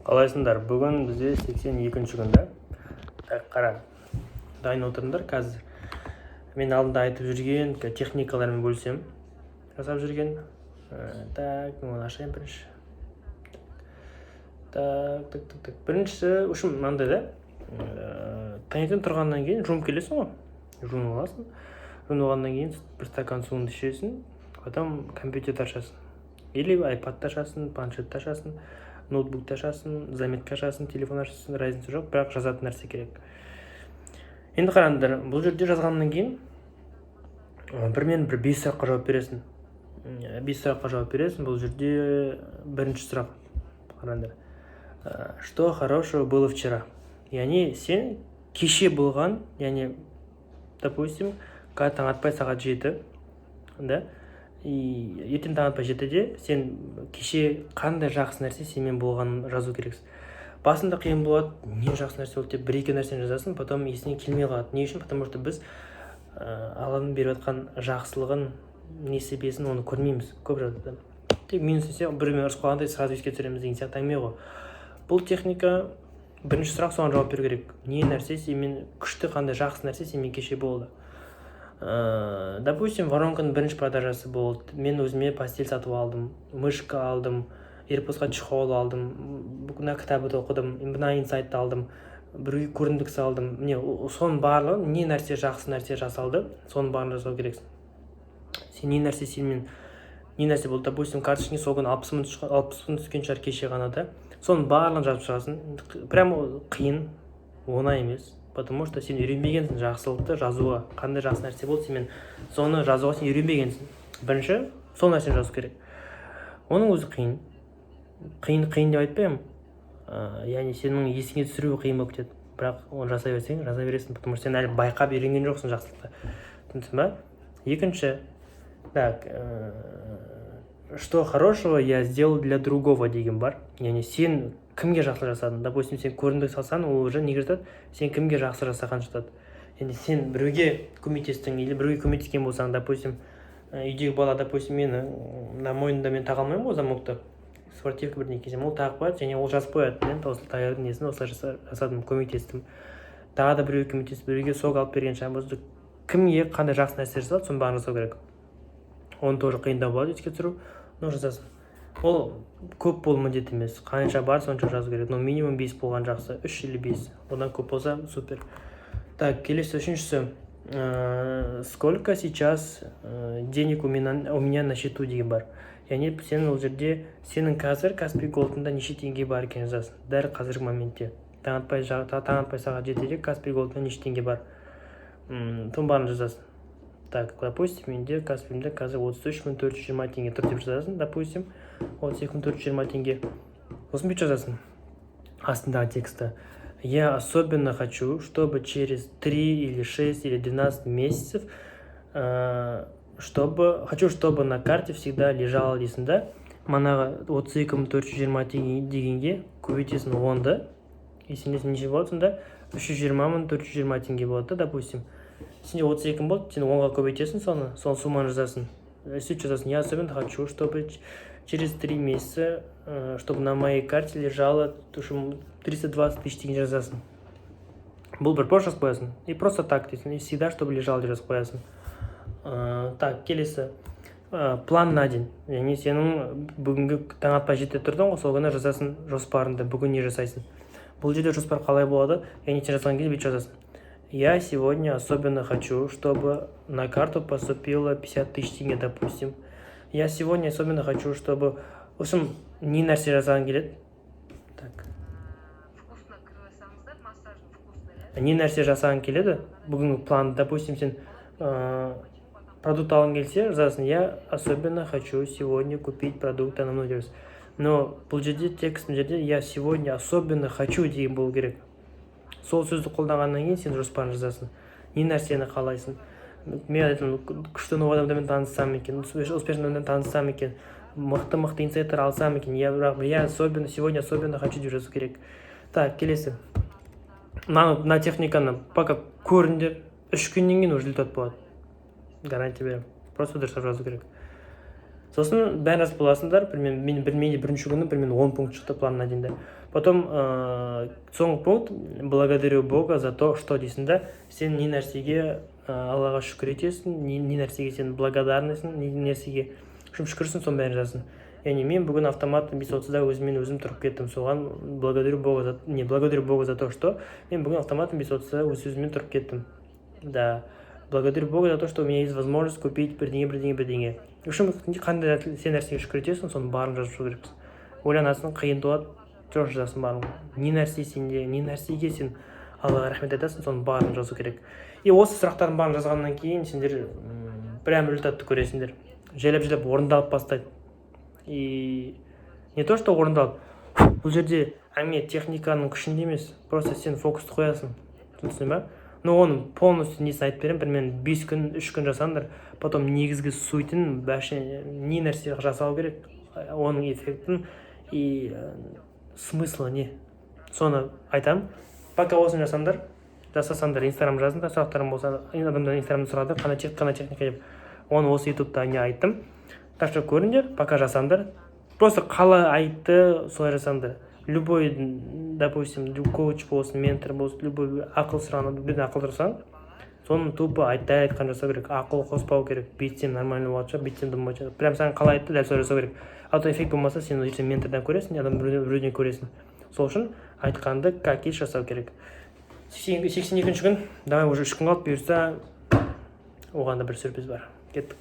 Қалайсыңдар? Бүгін бізде 82-ші күнді. Қара, дайын отырыңдар қазір. Мен алдында айтып жүрген техникалармен бөлсем. Жасап жүрген. Оны ашайын бірінші. Біріншісі үшім мынандай да. Таңертең тұрғаннан кейін жуынып келесің ғой. Жуынып аласың. Жуынып алғаннан кейін бір стакан суыңды ішесің. Потом компьютерді ашасың. Или iPad'ты ашасың, планшетті ашасың, ноутбукты ашасың, заметка ашасың, телефон ашасың, разница жоқ, бірақ жазатын нәрсе керек. Енді қараңдар, бұл жерде жазғаннан кейін бір 5 сұраққа жауап бересің. 5 сұраққа жауап бересің. Бұл жерде бірінші сұрақ. Қараңдар. Что хорошего было вчера? Яғни сен кеше болған, яғни, допустим, таң атпай сағат 7, да? Ертең таң атпай 7-де сен кеше қандай жақсы нәрсе сенмен болғанын жазу керексің. Басында қиын болады, не жақсы нәрсе болды деп бір-екі нәрсені жазасың, потом есіне келмей қалады. Не үшін? Потому что біз Алланың беріп жатқан жақсылығын, несібесін оны көрмейміз. Көп жағдайда. Тек минус десе, біреумен ұрысып қалғандай сразу еске түсіреміз деген сияқты әңгіме ғой. Бұл техника бірінші сұрақ, соған жауап беру керек. Не нәрсе сенмен күшті, қандай жақсы нәрсе сенмен кеше болды. Допустим, воронканың бірінші продажасы болды. Мен өзіме постель сатып алдым, мышка алдым, AirPods'қа чехол алдым, мына кітапты оқыдым, мына инсайтты алдым, біреуге көрімдік салдым. Міне, соның барлығы не нәрсе жақсы нәрсе жасалды, соның барлығын жасау керексің. Сен не нәрсе сенмен не нәрсе болды, допустим, карточкаңа сол күні 60 мың түскен шығар кеше ғана да. Соның барлығын жазып шығасың. Прям қиын, оңай емес. Потому что сен үйренбегенсің жақсылықты жазуға. Қандай жақсы нәрсе болды, сен соны жазуға сен үйренбегенсің. Бірінші, сол нәрсені жазу керек. Оның өзі қиын. Қиын деп айтпаймын. Яғни сенің есіңе түсіру қиын болып кетеді. Бірақ оны жасай берсең, жаза бересің. Потому что сен әлі байқап үйренген жоқсың жақсылықты. Түсінсің ба? Екінші, так, что хорошего я сделал для другого деген бар. Яғни сен кімге жақсы жасадың? Допустим, сен көрімдік салсаң, ол уже неге жатады? Сен кімге жақсы жасаған жатады? Яғни сен біреуге көмектестің, или біреуге көмектескен болсаң, допустим, үйдегі бала, допустим, мені мойнында мен таға алмаймын ғой замокты. Спортивка бірдеңе кисем, ол тағып қояды, және ол жазып қояды. Мен осы таяқтың несін осылай жасадым, көмектестім. Тағы да біреуге көмектестім, біреуге сок алып берген шығар. Кімге қандай жақсы нәрсе жасады, соны бәрін жасау керек. Оны тоже қиындау болады, еске түсіру, но жасасын. Ол көп бол міндет емес. Қанша бар, сонша жазу керек. Но минимум 5 болған жақсы, 3 или 5. Одан көп болса, супер. Так, келесі үшіншісі. Сколько сейчас денег у меня на счету деген бар. Яғни сенің ол жерде, сенің қазір Каспий Голдында неше теңге бар екен жазасың. Дәл қазіргі моментте. Таң атпай сағат 7-де Каспий Голдында неше теңге бар. Соның барын жазасың. Так, допустим, менде Каспийімде қазір 33 420 теңге тұр деп жазасың. Допустим, 32 420 теңге. Сосын бүйтіп жазасың. Астындағы тексті. Я особенно хочу, чтобы через 3 или 6 или 12 месяцев хочу, чтобы на карте всегда лежало дейсің да. Манағы 32 420 теңге дегенге көбейтесің 10-ды. Есіңде неше болатың да? 320 420 теңге болады, допустим. Сенде 32 болды, сен 10-ға көбейтесің соны, сол сумманы жазасың. Сөйтіп жазасың. Я особенно хочу, чтобы через 3 месяца, чтобы на моей карте лежало 320 тысяч теңге жазасың. Бұл бір пост жазып қоясың. И просто так дейсің. И всегда, чтобы лежало деп жазып қоясың. Так, келесі. План на день. Яғни сенің бүгінгі таң атпай 7-де тұрдың ғой, сол күні жазасың жоспарыңды, бүгін не жасайсың. Бұл жерде жоспар қалай болады? Яғни сен жазған кезде бүйтіп жазасың. Я сегодня особенно хочу, чтобы на карту поступило 50 тысяч теңге, допустим. Я сегодня особенно хочу, чтобы... В общем, не нәрсе жазған келеді. Так. Вкусно круассаңыздар, массажный вкусно, Не нәрсе жасаған келеді. Бүгінгі план, допустим, сен продукт алғың келсе, жазасың. Я особенно хочу сегодня купить продукты на мной. Но бұл жерде текстің жерде я сегодня особенно хочу деген болу керек. Сол сөзді қолданғаннан кейін сен жоспарын жазасың. Не нәрсені қалайсың? Мен айтамын, күшті новый адамдармен таныссам екен, успешный адамдармен таныссам екен, мықты инсайттар алсам екен. Я сегодня особенно хочу деп жазу керек. Так, келесі. Мына техниканы пока көріңдер, 3 күннен кейін уже результат болады. Гарантия беремін. Просто дұрыстап жазу керек. Сосын бәрін жазып боласыңдар, мен бірінші күні примерно 10 пункт шықты план на день. Потом соңғы пункт, благодарю Бога за то, что дейсің да, сен не нәрсеге Аллаға шүкір етесің, не нәрсеге сен благодарныйсың, не нәрсеге шүкірсің, соның бәрін жазсын. Яғни мен бүгін автомат бес-отызда өзімен өзім тұрып кеттім. Соған благодарю Бога за то, что мен бүгін автомат бес-отызда өзімен тұрып кеттім. Да, благодарю Бога за то, что у меня есть возможность купить бірдеңе. Үшін қандай сен нәрсеге шүкір етесің, соны барын жазып шығу керексің. Ойланасың, қиын туады, жоқ жазасың барын. Не нәрсеге сен Аллаға рахмет айтасың, соны барын жазу керек. И осы сұрақтардың барын жазғаннан кейін сендер прям результатты көресіңдер. Жайлап орындалып бастайды. И не то, что орындалып, бұл жерде әңгіме техниканың күшінде емес, просто сен фокусты қоясың. Түсінесің ба? Но оны полностью несін айтып беремін, примерно 5 күн, 3 күн жасаңдар, потом негізгі суйтын не нәрсе жасау керек, оның эффектін и смыслы не. Соны айтамын. Пока осыны жасасаңдар, инстаграм жазыңдар, сұрақтарым болса, адамдар инстаграмда сұрады, қандай техника деп. Оны осы ютубта айттым. Так что көріңдер, пока жасаңдар. Просто қалай айтты, солай жасаңдар. Любой, допустим, коуч болсын, ментор болсын, любой ақыл сұрағанда бірден ақыл тұрсаң, соны тупо айтқан жасау керек. Ақыл қоспау керек. Бүйтсем нормально болатын шығар, бүйтсем болмайтын шығар. Прям саған қалай айтты, дәл солай жасау керек. Ато эффект болмаса, сен ертең ментордан көресің, адам біреуден көресің. Сол үшін айтқанды как есть жасау керек. 82-ші күн, давай уже 3 күн қалды, бұйырса оған да бір сюрприз бар. Кеттік.